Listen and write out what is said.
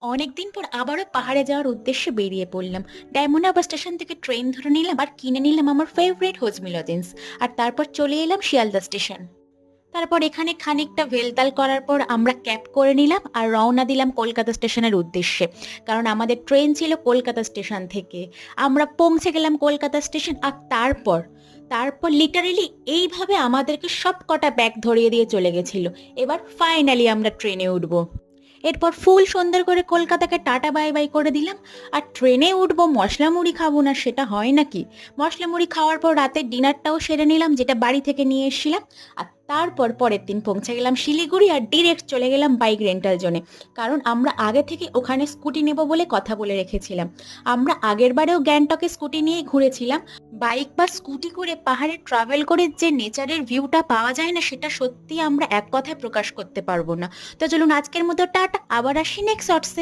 অনেকদিন পর আবারও পাহাড়ে যাওয়ার উদ্দেশ্যে বেরিয়ে পড়লাম। ডায়মন্ড হারবার স্টেশন থেকে ট্রেন ধরে নিলাম আর কিনে নিলাম আমার ফেভারিট হজমি লজেন্স। আর তারপর চলে এলাম শিয়ালদা স্টেশন। তারপর এখানে খানিকটা ভেলতাল করার পর আমরা ক্যাব করে নিলাম আর রওনা দিলাম কলকাতা স্টেশনের উদ্দেশ্যে। কারণ আমাদের ট্রেন ছিল কলকাতা স্টেশন থেকে। আমরা পৌঁছে গেলাম কলকাতা স্টেশন আর তারপর তারপর লিটারেলি এইভাবে আমাদেরকে সব কটা ব্যাগ ধরিয়ে দিয়ে চলে গেছিল। এবার ফাইনালি আমরা ট্রেনে উঠবো। এরপর ফুল সুন্দর করে কলকাতাকে টাটা বাই বাই করে দিলাম। আর ট্রেনে উঠবো, মশলা মুড়ি খাবো না সেটা হয় নাকি? মশলা মুড়ি খাওয়ার পর রাতের ডিনারটাও সেরে নিলাম, যেটা বাড়ি থেকে নিয়ে এসেছিলাম। আর তারপর পরের দিন পৌঁছে গেলাম শিলিগুড়ি আর ডিরেক্ট চলে গেলাম বাইক রেন্টাল জোনে। কারণ আমরা আগে থেকে ওখানে স্কুটি নেব বলে কথা বলে রেখেছিলাম। আমরা আগের বারেও গ্যাংটকে স্কুটি নিয়ে ঘুরেছিলাম। বাইক বা স্কুটি করে পাহাড়ে ট্রাভেল করে যে নেচারের ভিউটা পাওয়া যায় না, সেটা সত্যি আমরা এক কথায় প্রকাশ করতে পারবো না। তো চলুন আজকের মতো টাটা, আবার আসি নেক্সট শর্টসে।